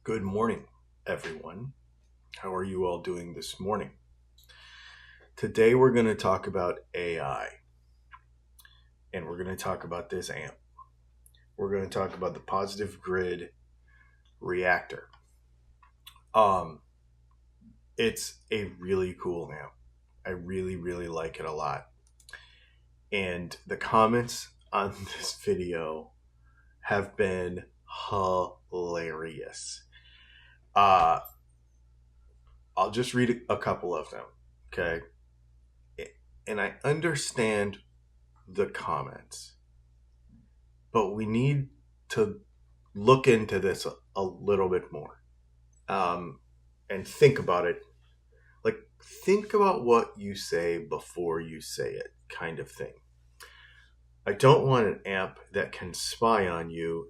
Good morning, everyone. How are you all doing this morning? Today we're going to talk about AI, and we're going to talk about this amp. We're going to talk about the positive grid reactor. Um, it's a really cool amp. I really like it a lot. And the comments on this video have been hilarious. Uh, I'll just read a couple of them, okay? And I understand the comments, but we need to look into this a little bit more and think about it. Like, think about what you say before you say it, kind of thing. I don't want an amp that can spy on you.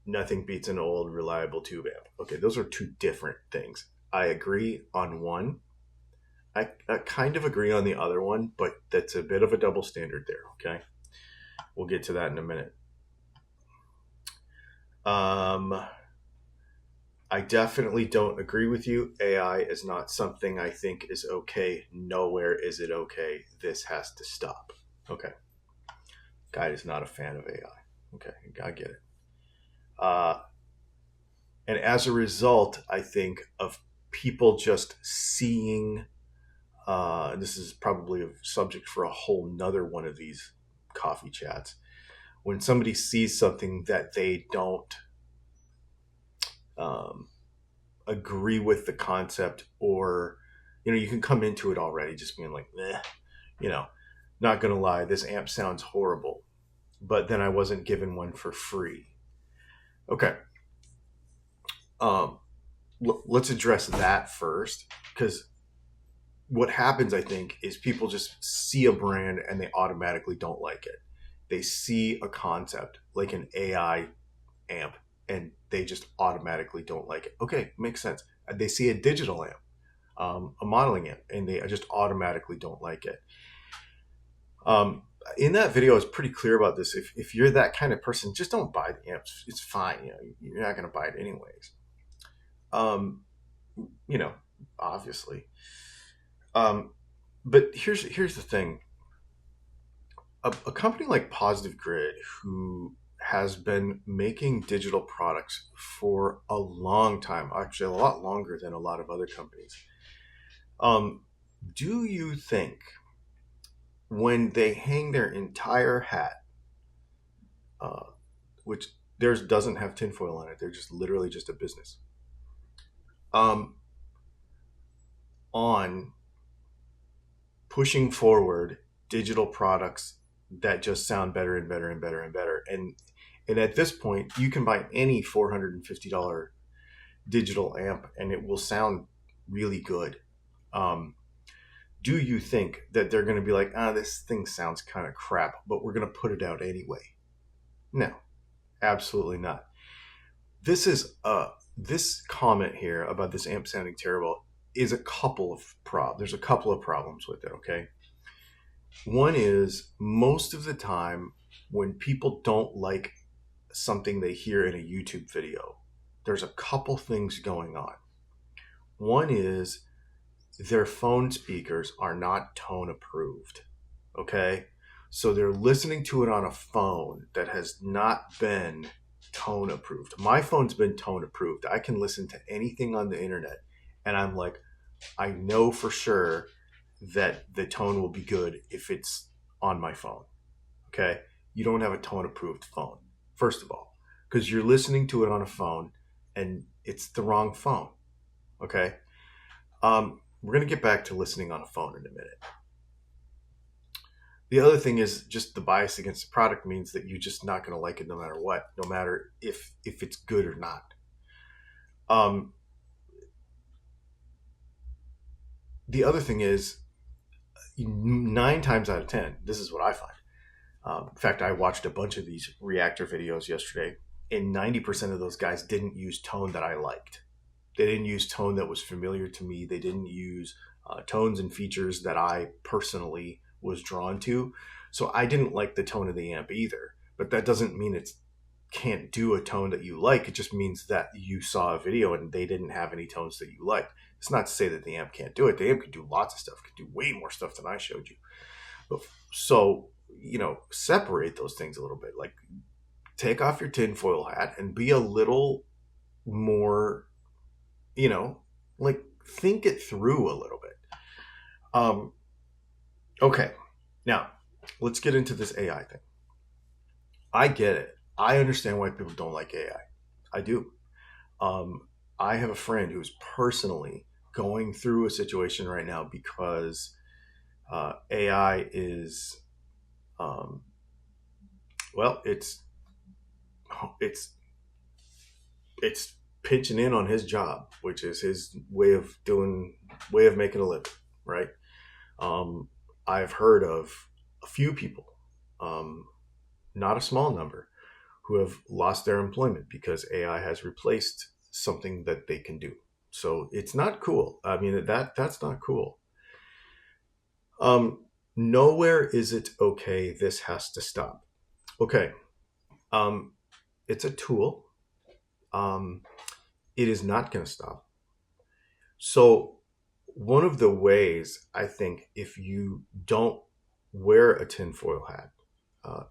Nothing beats an old, reliable tube amp. Okay, those are two different things. I agree on one. I kind of agree on the other one, but that's a bit of a double standard there, okay? We'll get to that in a minute. I definitely don't agree with you. AI is not something I think is okay. Nowhere is it okay. This has to stop. Okay. Guy is not a fan of AI. Okay, I get it. And as a result, I think of people just seeing, this is probably a subject for a whole nother one of these coffee chats. When somebody sees something that they don't agree with the concept, or you can come into it already just being like, not gonna lie, this amp sounds horrible, but then I wasn't given one for free. Okay. Let's address that first, because what happens, I think, is people just see a brand and they automatically don't like it. They see a concept like an AI amp and they just automatically don't like it. Okay, makes sense. They see a digital amp, a modeling amp, and they just automatically don't like it. In that video, I was pretty clear about this. If you're that kind of person, just don't buy the amps. It's fine. You're not going to buy it anyways. Obviously. But here's the thing. A company like Positive Grid, who has been making digital products for a long time, actually a lot longer than a lot of other companies. Do you think when they hang their entire hat, which theirs doesn't have tinfoil on it, they're just literally just a business, on pushing forward digital products that just sound better and better and better and better, and at this point you can buy any $450 digital amp and it will sound really good. Do you think that they're going to be like, this thing sounds kind of crap, but we're going to put it out anyway? No, absolutely not. This comment here about this amp sounding terrible is a couple of there's a couple of problems with it, okay? One is, most of the time when people don't like something they hear in a YouTube video, there's a couple things going on. One is their phone speakers are not tone approved, okay? So they're listening to it on a phone that has not been tone approved. My phone's been tone approved. I can listen to anything on the internet and I'm like, I know for sure that the tone will be good if it's on my phone. Okay? You don't have a tone approved phone, first of all, because you're listening to it on a phone and it's the wrong phone. Okay? We're going to get back to listening on a phone in a minute. The other thing is, just the bias against the product means that you're just not going to like it no matter what, no matter if it's good or not. The other thing is, 9 times out of 10, this is what I find. In fact, I watched a bunch of these reactor videos yesterday, and 90% of those guys didn't use tone that I liked. They didn't use tone that was familiar to me. They didn't use tones and features that I personally was drawn to. So I didn't like the tone of the amp either. But that doesn't mean it's can't do a tone that you like. It just means that you saw a video and they didn't have any tones that you liked. It's not to say that the amp can't do it. The amp can do lots of stuff, can do way more stuff than I showed you. But, so, separate those things a little bit. Like, take off your tinfoil hat and be a little more, like, think it through a little bit. Okay. Now, let's get into this AI thing. I get it. I understand why people don't like AI. I do. I have a friend who's personally going through a situation right now because AI is, well, it's pitching in on his job, which is his way of making a living, right? I've heard of a few people, not a small number, who have lost their employment because AI has replaced something that they can do. So it's not cool. I mean, that's not cool. Nowhere is it okay. This has to stop. Okay. It's a tool. It is not going to stop. So one of the ways, I think, if you don't wear a tinfoil hat,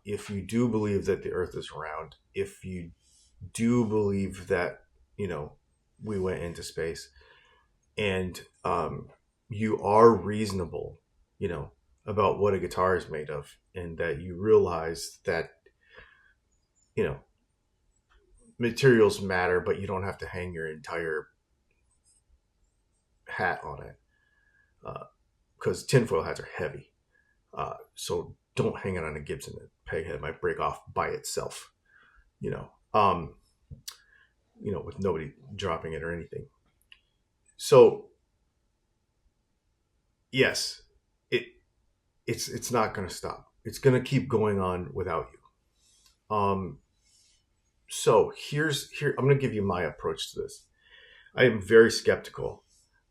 if you do believe that the earth is round, if you do believe that, we went into space, and you are reasonable, about what a guitar is made of, and that you realize that, materials matter, but you don't have to hang your entire hat on it, because tinfoil hats are heavy. So don't hang it on a Gibson. The peg head might break off by itself, with nobody dropping it or anything. So yes, it's not going to stop. It's going to keep going on without you. So here I'm going to give you my approach to this. I am very skeptical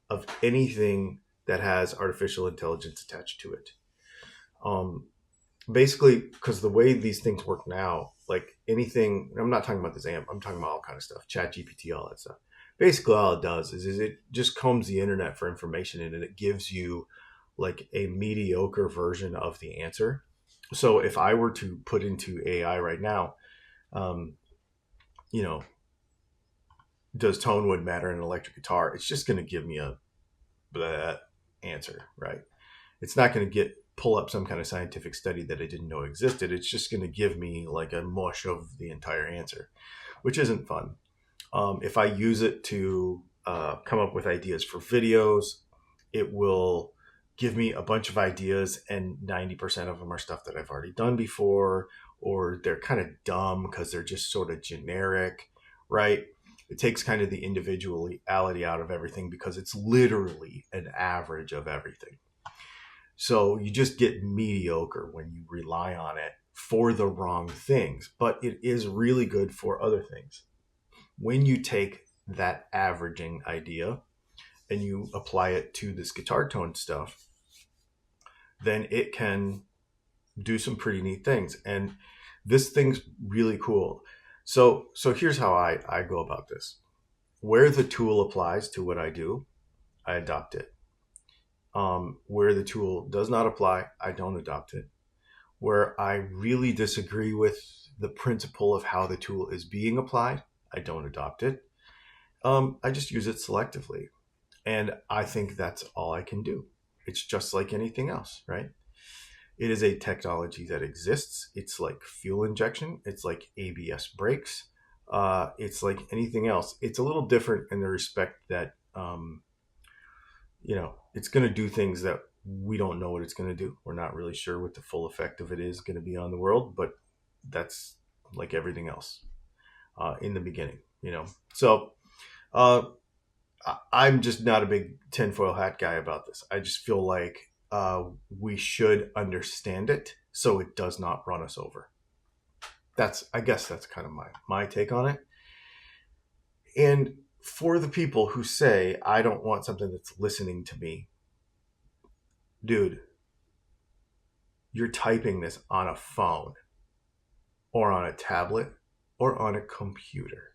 of anything that has artificial intelligence attached to it. Basically, because the way these things work now, like anything, I'm not talking about this amp, I'm talking about all kind of stuff, Chat GPT, all that stuff. Basically, all it does is it just combs the internet for information, and it gives you like a mediocre version of the answer. So if I were to put into AI right now, does tone wood matter in an electric guitar? It's just going to give me a blah answer, right? It's not going to pull up some kind of scientific study that I didn't know existed. It's just going to give me like a mush of the entire answer, which isn't fun. If I use it to come up with ideas for videos, it will give me a bunch of ideas, and 90% of them are stuff that I've already done before, or they're kind of dumb because they're just sort of generic, right? It takes kind of the individuality out of everything because it's literally an average of everything. So you just get mediocre when you rely on it for the wrong things, but it is really good for other things. When you take that averaging idea and you apply it to this guitar tone stuff, then it can do some pretty neat things. And this thing's really cool. So here's how I go about this. Where the tool applies to what I do, I adopt it. Where the tool does not apply, I don't adopt it. Where I really disagree with the principle of how the tool is being applied, I don't adopt it. I just use it selectively. And I think that's all I can do. It's just like anything else, right? It is a technology that exists. It's like fuel injection. It's like ABS brakes. It's like anything else. It's a little different in the respect that, it's going to do things that we don't know what it's going to do. We're not really sure what the full effect of it is going to be on the world, but that's like everything else in the beginning, So I'm just not a big tinfoil hat guy about this. I just feel like we should understand it so it does not run us over. I guess that's kind of my take on it. And for the people who say, I don't want something that's listening to me, dude, you're typing this on a phone or on a tablet. or on a computer,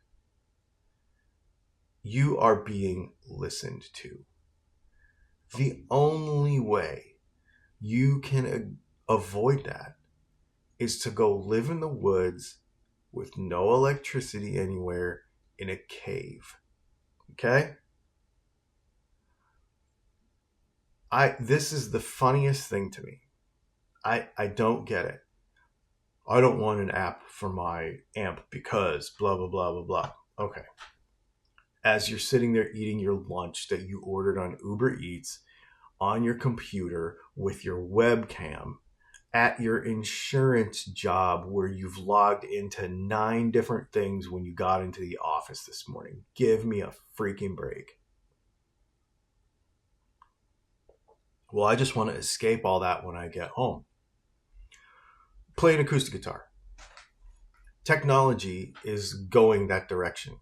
you are being listened to. The only way you can avoid that is to go live in the woods with no electricity anywhere in a cave. Okay? This is the funniest thing to me. I don't get it. I don't want an app for my amp because blah, blah, blah, blah, blah. Okay. As you're sitting there eating your lunch that you ordered on Uber Eats on your computer with your webcam at your insurance job where you've logged into 9 different things when you got into the office this morning. Give me a freaking break. Well, I just want to escape all that when I get home. Play an acoustic guitar. Technology is going that direction.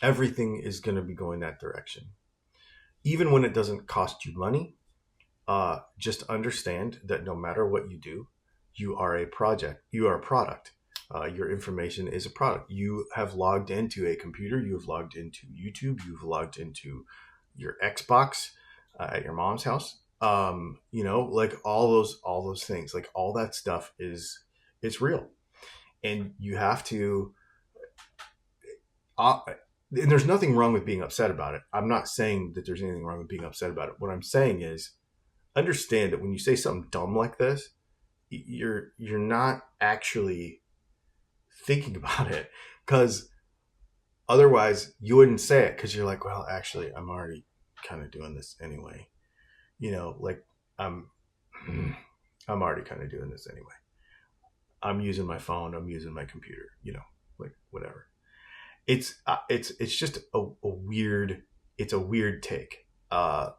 Everything is going to be going that direction. Even when it doesn't cost you money, just understand that no matter what you do, you are a project. You are a product. Your information is a product. You have logged into a computer. You have logged into YouTube. You've logged into your Xbox at your mom's house. Like all those things, like all that stuff it's real, and you have to. And there's nothing wrong with being upset about it. I'm not saying that there's anything wrong with being upset about it. What I'm saying is, understand that when you say something dumb like this, you're not actually thinking about it, because otherwise you wouldn't say it, because you're like, well, actually, I'm already kind of doing this anyway. Like I'm already kind of doing this anyway. I'm using my phone. I'm using my computer. Like whatever. It's just a weird. It's a weird take. And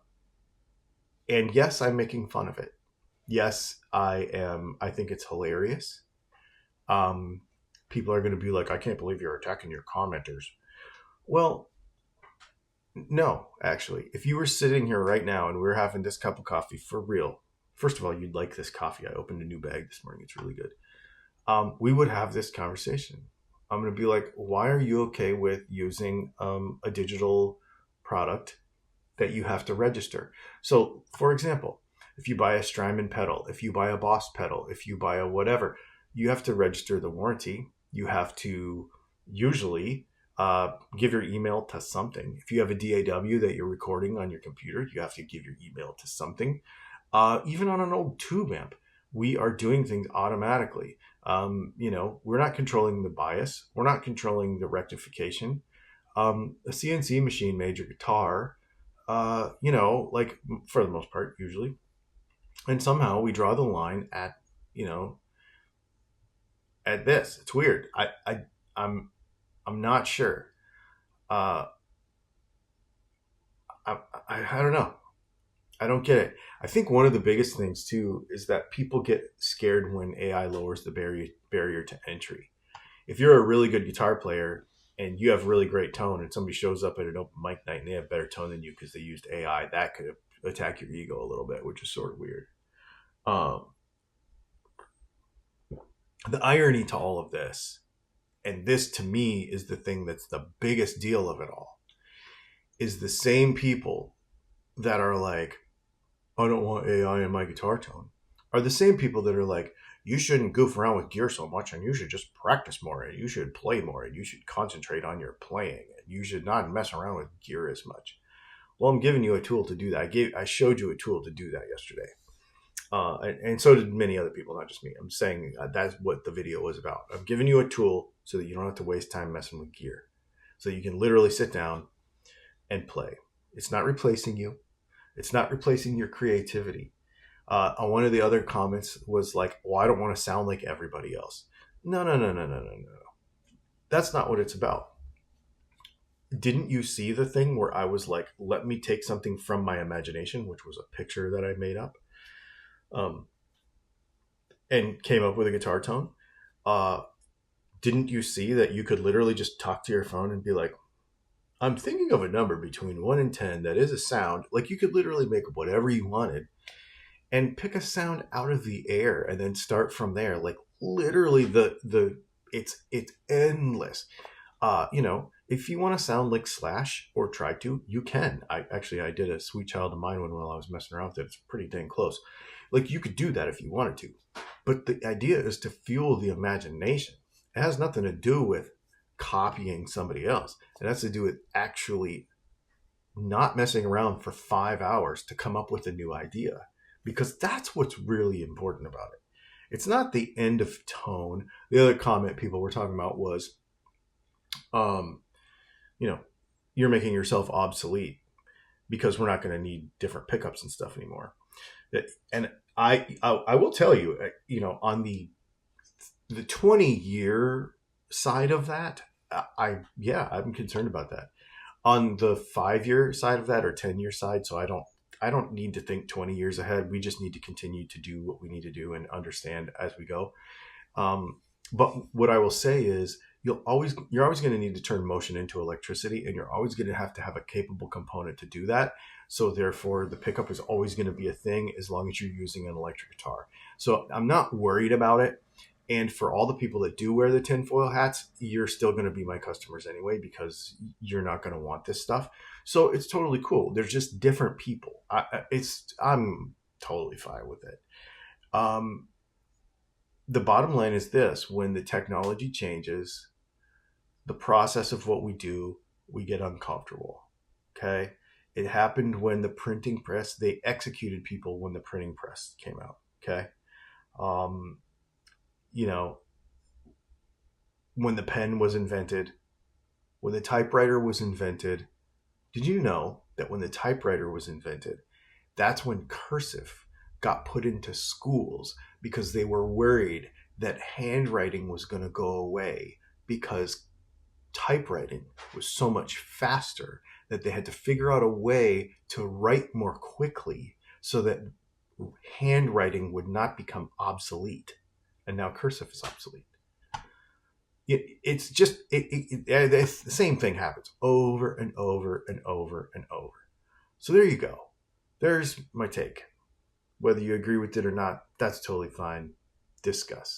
yes, I'm making fun of it. Yes, I am. I think it's hilarious. People are going to be like, I can't believe you're attacking your commenters. Well, no, actually. If you were sitting here right now and we were having this cup of coffee for real, first of all, you'd like this coffee. I opened a new bag this morning. It's really good. We would have this conversation. I'm going to be like, why are you okay with using a digital product that you have to register? So, for example, if you buy a Strymon pedal, if you buy a Boss pedal, if you buy a whatever, you have to register the warranty. You have to usually give your email to something. If you have a DAW that you're recording on your computer, you have to give your email to something. Even on an old tube amp, we are doing things automatically. We're not controlling the bias. We're not controlling the rectification. A CNC machine made your guitar, like for the most part, usually. And somehow we draw the line at this. It's weird. I'm not sure. I don't know. I don't get it. I think one of the biggest things too is that people get scared when AI lowers the barrier to entry. If you're a really good guitar player and you have really great tone, and somebody shows up at an open mic night and they have better tone than you because they used AI, that could attack your ego a little bit, which is sort of weird. The irony to all of this, and this to me is the thing that's the biggest deal of it all, is the same people that are like, I don't want AI in my guitar tone, are the same people that are like, you shouldn't goof around with gear so much, and you should just practice more, and you should play more, and you should concentrate on your playing, and you should not mess around with gear as much. Well, I'm giving you a tool to do that. I showed you a tool to do that yesterday. And so did many other people, not just me. I'm saying that's what the video was about. I'm giving you a tool so that you don't have to waste time messing with gear. So you can literally sit down and play. It's not replacing you. It's not replacing your creativity. One of the other comments was like, well, I don't want to sound like everybody else. No. That's not what it's about. Didn't you see the thing where I was like, let me take something from my imagination, which was a picture that I made up, and came up with a guitar tone? Didn't you see that you could literally just talk to your phone and be like, I'm thinking of a number between 1 and 10 that is a sound. Like, you could literally make whatever you wanted and pick a sound out of the air and then start from there. Like, literally the It's endless. If you want to sound like Slash or try to, you can. I did a Sweet Child of Mine one while I was messing around with it. It's pretty dang close. Like, you could do that if you wanted to, but the idea is to fuel the imagination. It has nothing to do with copying somebody else. It has to do with actually not messing around for 5 hours to come up with a new idea, because that's what's really important about it. It's not the end of tone. The other comment people were talking about was, you know, you're making yourself obsolete because we're not going to need different pickups and stuff anymore. And I will tell you, on the 20-year side of that, I'm concerned about that. On the 5-year side of that, or 10-year side, so I don't need to think 20 years ahead. We just need to continue to do what we need to do and understand as we go. But what I will say is, you're always going to need to turn motion into electricity, and you're always going to have a capable component to do that. So therefore, the pickup is always going to be a thing as long as you're using an electric guitar. So I'm not worried about it. And for all the people that do wear the tinfoil hats, you're still going to be my customers anyway, because you're not going to want this stuff. So it's totally cool. There's just different people. I'm totally fine with it. The bottom line is this: when the technology changes, the process of what we do, we get uncomfortable. Okay. It happened when the printing press, they executed people when the printing press came out. Okay. When the pen was invented, when the typewriter was invented, did you know that when the typewriter was invented, that's when cursive got put into schools, because they were worried that handwriting was going to go away, because typewriting was so much faster that they had to figure out a way to write more quickly so that handwriting would not become obsolete. And now cursive is obsolete. It's the same thing happens over and over and over and over. So there you go. There's my take. Whether you agree with it or not, that's totally fine. Discuss.